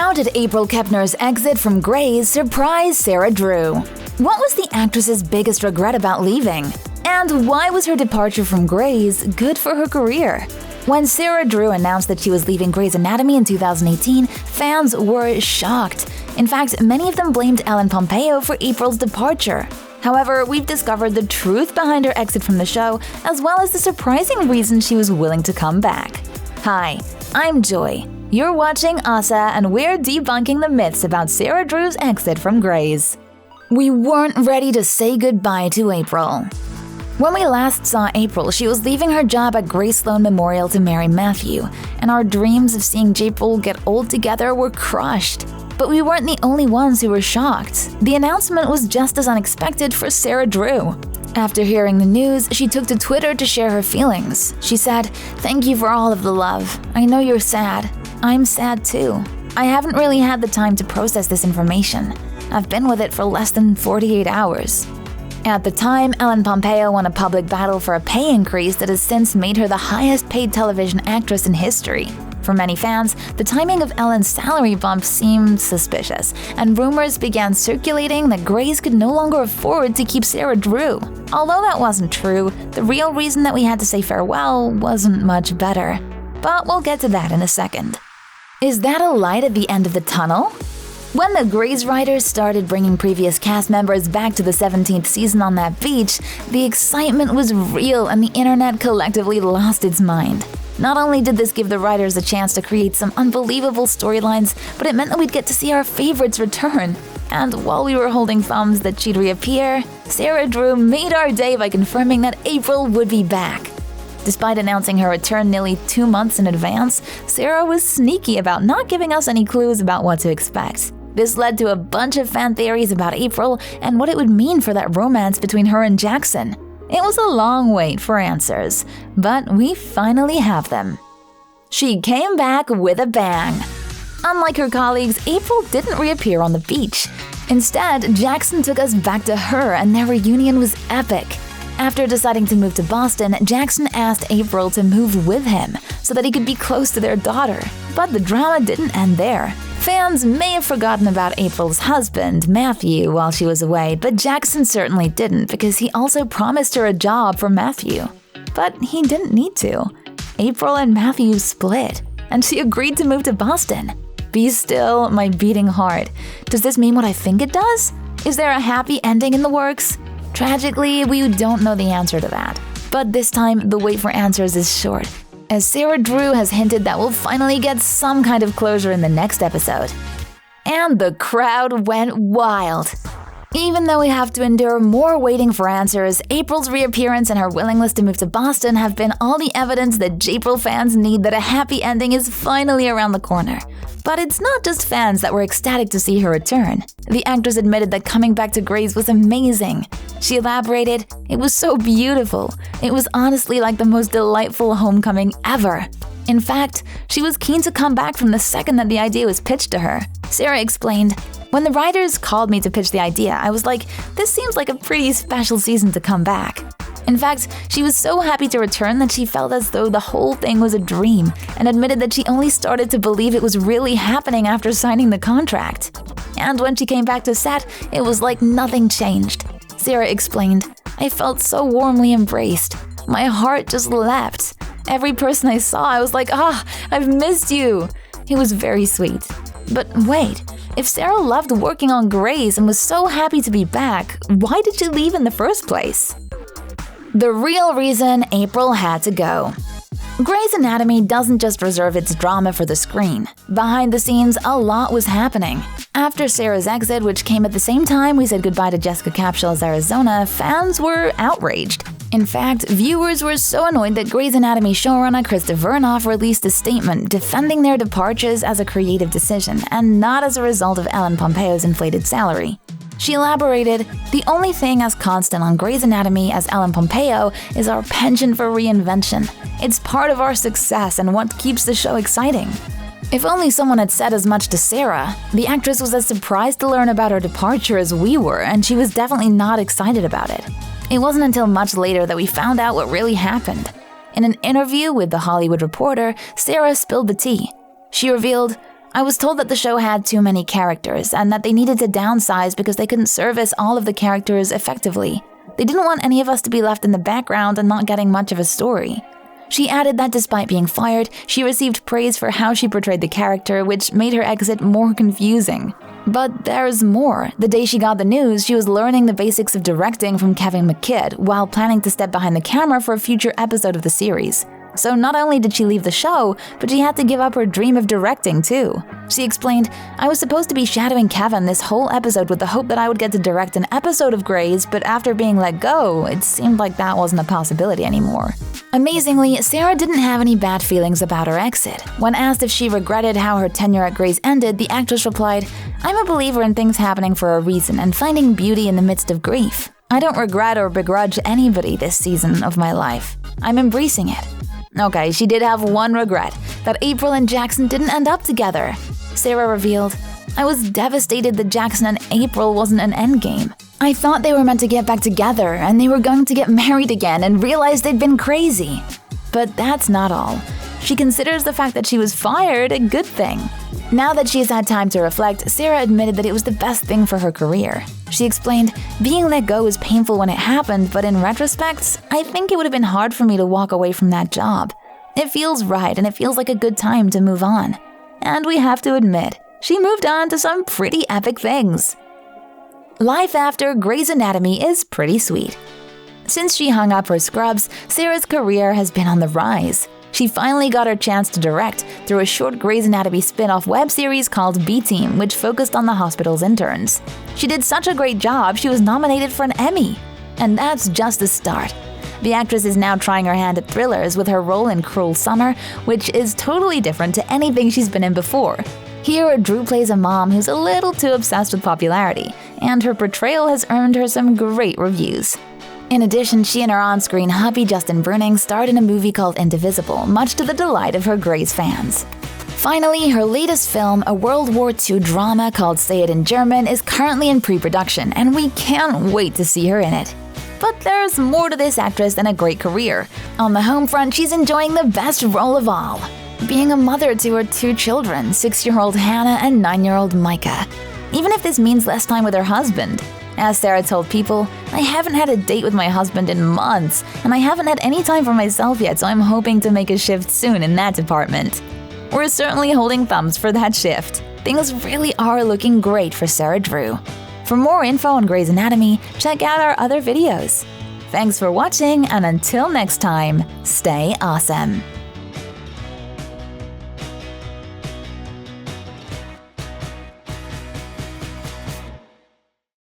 How did April Kepner's exit from Grey's surprise Sarah Drew? What was the actress's biggest regret about leaving? And why was her departure from Grey's good for her career? When Sarah Drew announced that she was leaving Grey's Anatomy in 2018, fans were shocked. In fact, many of them blamed Ellen Pompeo for April's departure. However, we've discovered the truth behind her exit from the show, as well as the surprising reason she was willing to come back. Hi, I'm Joy. You're watching OSSA, and we're debunking the myths about Sarah Drew's exit from Grey's. We weren't ready to say goodbye to April. When we last saw April, she was leaving her job at Grey Sloan Memorial to marry Matthew, and our dreams of seeing Japril get old together were crushed. But we weren't the only ones who were shocked. The announcement was just as unexpected for Sarah Drew. After hearing the news, she took to Twitter to share her feelings. She said, "Thank you for all of the love. I know you're sad. I'm sad too. I haven't really had the time to process this information. I've been with it for less than 48 hours." At the time, Ellen Pompeo won a public battle for a pay increase that has since made her the highest paid television actress in history. For many fans, the timing of Ellen's salary bump seemed suspicious, and rumors began circulating that Grey's could no longer afford to keep Sarah Drew. Although that wasn't true, the real reason that we had to say farewell wasn't much better. But we'll get to that in a second. Is that a light at the end of the tunnel? When the Grey's writers started bringing previous cast members back to the 17th season on that beach, the excitement was real and the internet collectively lost its mind. Not only did this give the writers a chance to create some unbelievable storylines, but it meant that we'd get to see our favorites return. And while we were holding thumbs that she'd reappear, Sarah Drew made our day by confirming that April would be back. Despite announcing her return nearly 2 months in advance, Sarah was sneaky about not giving us any clues about what to expect. This led to a bunch of fan theories about April and what it would mean for that romance between her and Jackson. It was a long wait for answers, but we finally have them. She came back with a bang. Unlike her colleagues, April didn't reappear on the beach. Instead, Jackson took us back to her, and their reunion was epic. After deciding to move to Boston, Jackson asked April to move with him so that he could be close to their daughter. But the drama didn't end there. Fans may have forgotten about April's husband, Matthew, while she was away, but Jackson certainly didn't because he also promised her a job for Matthew. But he didn't need to. April and Matthew split, and she agreed to move to Boston. Be still, my beating heart. Does this mean what I think it does? Is there a happy ending in the works? Tragically, we don't know the answer to that. But this time, the wait for answers is short, as Sarah Drew has hinted that we'll finally get some kind of closure in the next episode. And the crowd went wild. Even though we have to endure more waiting for answers, April's reappearance and her willingness to move to Boston have been all the evidence that Japril fans need that a happy ending is finally around the corner. But it's not just fans that were ecstatic to see her return. The actress admitted that coming back to Grey's was amazing. She elaborated, "It was so beautiful. It was honestly like the most delightful homecoming ever." In fact, she was keen to come back from the second that the idea was pitched to her. Sarah explained, "When the writers called me to pitch the idea, I was like, this seems like a pretty special season to come back." In fact, she was so happy to return that she felt as though the whole thing was a dream and admitted that she only started to believe it was really happening after signing the contract. And when she came back to set, it was like nothing changed. Sarah explained, "I felt so warmly embraced. My heart just leapt. Every person I saw, I was like, I've missed you." It was very sweet. But wait, if Sarah loved working on Grey's and was so happy to be back, why did she leave in the first place? The real reason April had to go. Grey's Anatomy doesn't just reserve its drama for the screen. Behind the scenes, a lot was happening. After Sarah's exit, which came at the same time we said goodbye to Jessica Capshaws' Arizona, fans were outraged. In fact, viewers were so annoyed that Grey's Anatomy showrunner Krista Vernoff released a statement defending their departures as a creative decision and not as a result of Ellen Pompeo's inflated salary. She elaborated, "The only thing as constant on Grey's Anatomy as Ellen Pompeo is our penchant for reinvention. It's part of our success and what keeps the show exciting." If only someone had said as much to Sarah. The actress was as surprised to learn about her departure as we were, and she was definitely not excited about it. It wasn't until much later that we found out what really happened. In an interview with The Hollywood Reporter, Sarah spilled the tea. She revealed, I was told that the show had too many characters and that they needed to downsize because they couldn't service all of the characters effectively. They didn't want any of us to be left in the background and not getting much of a story. She added that despite being fired, she received praise for how she portrayed the character, which made her exit more confusing. But there's more. The day she got the news, she was learning the basics of directing from Kevin McKidd while planning to step behind the camera for a future episode of the series. So not only did she leave the show, but she had to give up her dream of directing too. She explained, "I was supposed to be shadowing Kevin this whole episode with the hope that I would get to direct an episode of Grey's, but after being let go, it seemed like that wasn't a possibility anymore." Amazingly, Sarah didn't have any bad feelings about her exit. When asked if she regretted how her tenure at Grey's ended, the actress replied, "I'm a believer in things happening for a reason and finding beauty in the midst of grief. I don't regret or begrudge anybody this season of my life. I'm embracing it." Okay, she did have one regret, that April and Jackson didn't end up together. Sarah revealed, "I was devastated that Jackson and April wasn't an endgame. I thought they were meant to get back together and they were going to get married again and realized they'd been crazy." But that's not all. She considers the fact that she was fired a good thing. Now that she's had time to reflect, Sarah admitted that it was the best thing for her career. She explained, "Being let go was painful when it happened, but in retrospect, I think it would have been hard for me to walk away from that job. It feels right and it feels like a good time to move on." And we have to admit, she moved on to some pretty epic things. Life after Grey's Anatomy is pretty sweet. Since she hung up her scrubs, Sarah's career has been on the rise. She finally got her chance to direct through a short Grey's Anatomy spin-off web series called B-Team, which focused on the hospital's interns. She did such a great job, she was nominated for an Emmy. And that's just the start. The actress is now trying her hand at thrillers with her role in Cruel Summer, which is totally different to anything she's been in before. Here, Drew plays a mom who's a little too obsessed with popularity, and her portrayal has earned her some great reviews. In addition, she and her on-screen hubby Justin Bruning starred in a movie called Indivisible, much to the delight of her Grey's fans. Finally, her latest film, a World War II drama called Say It in German, is currently in pre-production, and we can't wait to see her in it. But there's more to this actress than a great career. On the home front, she's enjoying the best role of all, being a mother to her 2 children, 6-year-old Hannah and 9-year-old Micah. Even if this means less time with her husband. As Sarah told People, "I haven't had a date with my husband in months, and I haven't had any time for myself yet, so I'm hoping to make a shift soon in that department." We're certainly holding thumbs for that shift. Things really are looking great for Sarah Drew. For more info on Grey's Anatomy, check out our other videos. Thanks for watching, and until next time, stay awesome.